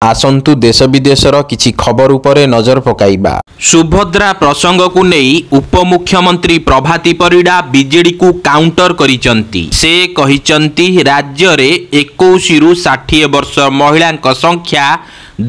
आसंतु देश विदेशर किछि खबर उपरे नजर पकाइबा। सुभद्रा प्रसंग को नहीं उपमुख्यमंत्री प्रभाती परिडा बीजेडी को काउंटर करिसंती। से कहिसंती राज्य रे 21 रु 60 वर्ष महिला संख्या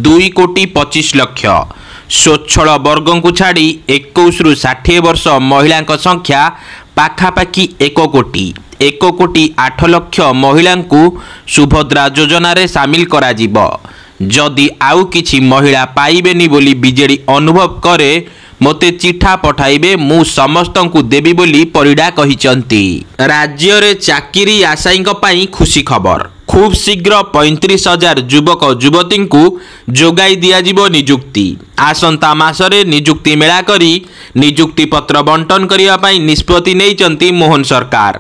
2,25,00,000। स्वच्छल वर्ग को छाड़ी 21 रु 60 वर्ष महिला संख्या पाखापाखि 1 कोटी 1,08,00,000 महिला को सुभद्रा योजना रे सामिल करा जिवो। जदि आउ किछि महिला पाइबेनी बोली बीजेडी अनुभव करे मोते चिठा पठाइबे मु समस्तंकु देबी बोली परिडा कहिसंती। राज्य रे चाकिरी आशायींक पई खुशी खबर। खूब शीघ्र 35,000 युवक युवती को जोगाई दियाजिबो नियुक्ति। आसंता मासरे नियुक्ति मेला करी नियुक्ति पत्र बंटन करिया पई निष्पत्ति नेइचंती मोहन सरकार।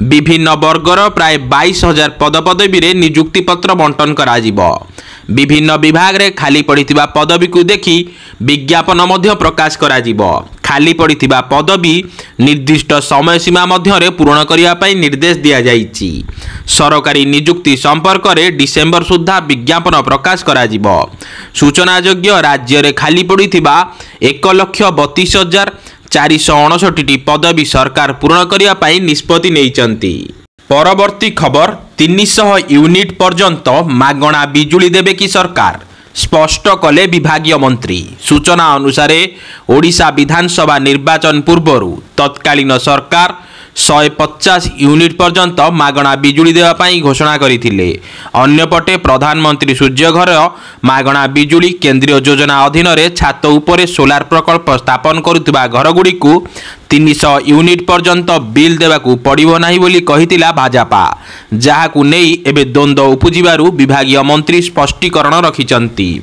विभिन्न वर्गर प्राय 22,000 पदपदवी रे नियुक्ति पत्र बंटन कराजिबो। विभिन्न विभाग रे खाली पड़िथिबा पदवी को देखि विज्ञापन मध्य प्रकाश कराजिबो। खाली पड़िथिबा पदवी निर्दिष्ट समय सीमा मध्य रे पूर्ण करिया पई निर्देश दिया जाइछि। सरकारी नियुक्ति संपर्क रे डिसेंबर सुद्धा विज्ञापन प्रकाश कराजिबो। सूचनायोग्य राज्य रे खाली पड़िथिबा 1,32,459 पदवी सरकार पूर्ण करिया पई निष्पत्ति नेइचंती। परवर्ती खबर 300 यूनिट पर्यंत मागणा बिजुली देबे कि सरकार स्पष्ट कले विभागीय मंत्री। सूचना अनुसार ओडिशा विधानसभा निर्वाचन पूर्वरु तत्कालीन सरकार 150 यूनिट पर्यंत मागणा बिजुली देवा पई घोषणा करथिले। अन्यपटे प्रधानमंत्री सूर्यघर मागणा बिजुली केंद्रीय योजना अधीन रे छात उपरे सोलार प्रकल्प स्थापन करुथिबा घरगुडी को 300 यूनिट पर्यंत बिल देवाकू पड़िबो नाही बोली कहितिला भाजपा। जाहाकू नेई एबे द्वंद्व उपजिबारु विभागीय मंत्री स्पष्टीकरण रखिचंती।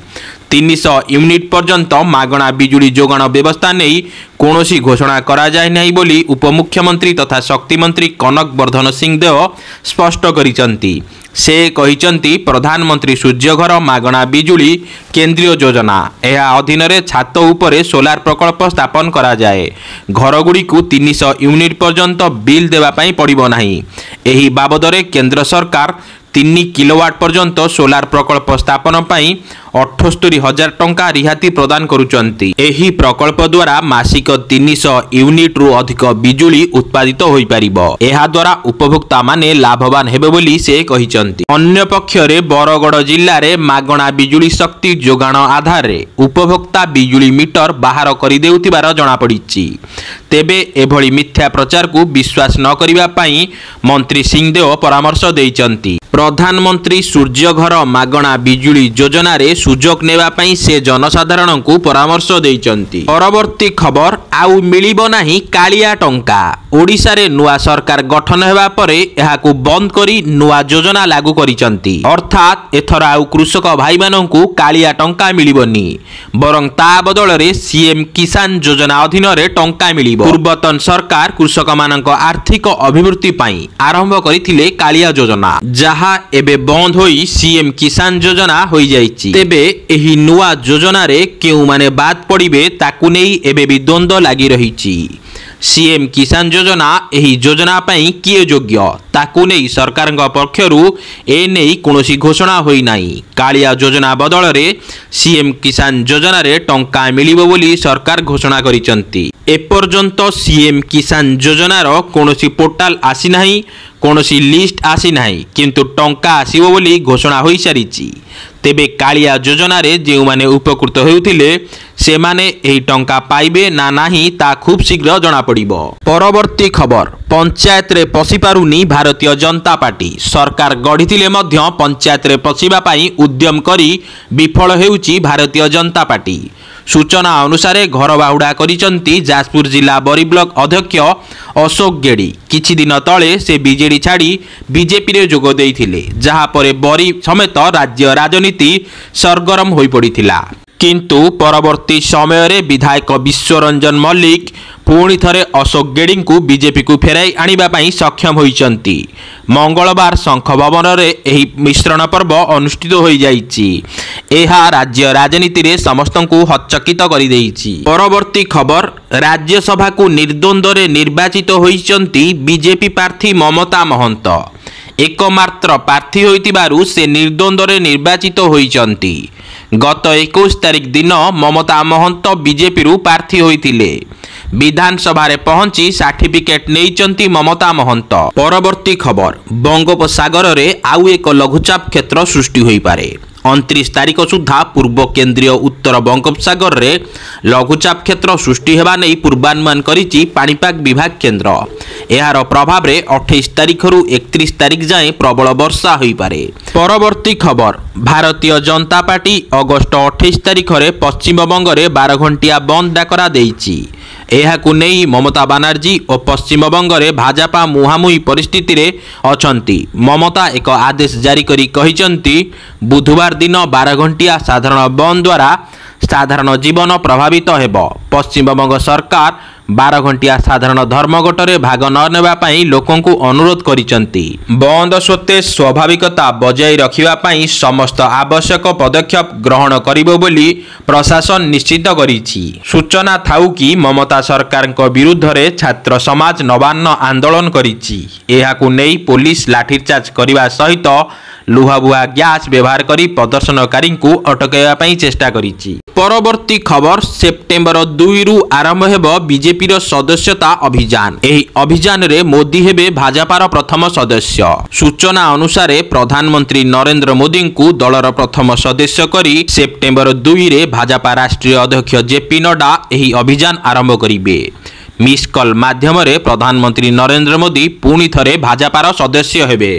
300 यूनिट पर्यंत मागणा बिजुली जोगाण व्यवस्था नहीं कौनसी घोषणा करा जाय नाही बोली उपमुख्यमंत्री तथा शक्ति मंत्री कनक वर्धन सिंहदेव स्पष्ट करिसंती। से कहिसंती प्रधानमंत्री सूर्यघर मागणा बिजुली केंद्रीय योजना यह अधीन रे छात उपरे सोलार प्रकल्प स्थापन करा जाए। घरगुड़ी को 300 यूनिट पर्यंत बिल देवा पई पड़िबो नाही। एही बाबदरे केंद्र सरकार 3 किलोवाट पर्यंत सोलार प्रकल्प स्थापन पई 78,000 टंका रिहाती प्रदान करुचंती। एही प्रकल्प द्वारा मासिक 300 यूनिट रु अधिक बिजुली उत्पादित होई परिबो। एहा द्वारा उपभोक्ता माने लाभवान हेबे बोली से कहिचंती। अन्य पक्षरे बरगड़ जिल्ला रे मागणा बिजुली शक्ति जोगाण आधार रे उपभोक्ता बिजुली मीटर बाहर करि देउतिबार जणा पड़िछि। तेबे एभली मिथ्या प्रचार को विश्वास न करिबा पई मंत्री सिंहदेव परामर्श देइचंती। प्रधानमंत्री सूर्यघर मागणा बिजुली योजना रे सुजोग नेवा पई से जनसाधारण को परामर्श देइचंती। परवर्ती खबर आउ मिलिबो नाही कालिया टंका। ओडिशा रे नुआ सरकार गठन हेबा परे एहाकू बंद करी नुआ योजना लागू करिचंती। अर्थात एथर आउ कृषक भाई माननकू कालिया टंका मिलिबोनी बरं ता बदल रे सीएम किसान योजना अधीन रे टंका मिलिबो। पूर्वतन सरकार कृषक माननक आर्थिक अभिवृद्धि पई आरंभ करिथिले कालिया योजना, जहा एबे बंद होई सीएम किसान योजना होई जाइछि। तेबे एही नुआ योजना रे केउ माने बाद पड़िबे ताकू नेई एबे भी द्वंद्व लागि रहिछि। सीएम किसान योजना एही योजना पई किए योग्य ताकू नेई सरकार पक्षरु ए नेई कोनोसी घोषणा होई नाही। कालिया योजना बदल रे सीएम किसान योजना रे टंका मिलिबो बोली सरकार घोषणा करिसंती। एपर्यंत सीएम किसान योजना रो कोनोसी पोर्टाल आसी नाही, कोनोसी लिस्ट आसी नाही, किंतु टंका आसीबो बोली घोषणा होई सारिछि। तेबे कालिया योजना रे जे माने उपकृत होउथिले से माने एही टंका पाइबे ना नाही ता खूब शीघ्र जणा पड़िबो। परवर्ती खबर पंचायत रे पसी पारुनी भारतीय जनता पार्टी। सरकार गढ़िथिले मध्य पंचायत रे पसिबा पई उद्यम करी विफल हेउची भारतीय जनता पार्टी। सूचना अनुसार घर बाहुड़ा करिसंती जाजपुर जिला बरी ब्लॉक अध्यक्ष अशोक गेड़ी। किछि दिन तले से बीजेडी छाड़ी बीजेपी रे जोग देइथिले, जहा परे बरी समेत राज्य राजनीति सरगरम होई पड़िथिला। किंतु परवर्ती समय रे विधायक विश्वरंजन मल्लिक पुणी थरे अशोक गेड़ी को बीजेपी को फेराई आनिबा पई सक्षम होइचंती। मंगलवार शंख भवन रे एही मिश्रण पर्व अनुष्ठित होई जाइछि। एहा राज्य राजनीति रे समस्त को हचकित करि देइछि। परवर्ती खबर राज्यसभा को निर्द्वंद्व रे निर्वाचित होइचंती बीजेपी प्रार्थी ममता महंत। एकमात्र प्रार्थी होइतिबारु से निर्द्वंद्व रे निर्वाचित होइचंती। गत 21 तारिख दिन ममता महंत बीजेपी प्रार्थी होइतिले। विधानसभा पहुंची सर्टिफिकेट नहीं ममता महंत। परवर्ती खबर, बंगोपसागर रे आउ एक लघुचाप क्षेत्र सृष्टि होई पारे। 29 तारिख सुधा पूर्व केंद्रीय उत्तर बंगोपसागर रे लघुचाप क्षेत्र सृष्टि हेबा नै पूर्वानुमान करिछि पाणीपाग विभाग केंद्र। एहार प्रभाव रे 28 तारिख रु 31 तारिख जाए प्रबल वर्षा होई पारे। परवर्ती खबर, भारतीय जनता पार्टी अगस्त 28 तारिख रे पश्चिम बंग रे 12 घंटिया बंद डाकरा देइछि। एहाकु नेई ममता बनर्जी और पश्चिम बंग रे भाजपा मुहामुही परिस्थिति रे अछंती। ममता एक आदेश जारी करी कहिसंती बुधवार दिन 12 घंटिया साधारण बंद द्वारा साधारण जीवन प्रभावित हेब। पश्चिम बंग सरकार 12 घंटिया साधारण धर्मघटरे भाग न नेबा पई लोकन को अनुरोध करिसंती। बंद सत्वे स्वाभाविकता बजाय रखिबा पई समस्त आवश्यक पदक्षेप ग्रहण करिबो बोली प्रशासन निश्चित करिछि। सूचना थाउ कि ममता सरकार विरुद्ध रे छात्र समाज नवान्न आंदोलन करिछि। एहाकु नेई पुलिस लाठीचार्ज करने सहित लुहाबुहा गैस व्यवहार करी प्रदर्शनकारी को अटकाइबा पई चेष्टा करिछि। परवर्ती खबर, सेप्टेम्बर 2 रु आरंभ हेब बीजेपी सदस्यता अभियान। एही अभियान रे मोदी हेबे भाजपार प्रथम सदस्य। सूचना अनुसार प्रधानमंत्री नरेंद्र मोदी को दलर प्रथम सदस्य करी सेप्टेम्बर 2 रे भाजपा राष्ट्रीय अध्यक्ष जेपी नड्डा एही अभियान आरंभ करिवे। मिस कॉल माध्यम रे प्रधानमंत्री नरेंद्र मोदी पुणी थरे भाजपार सदस्य हेबे।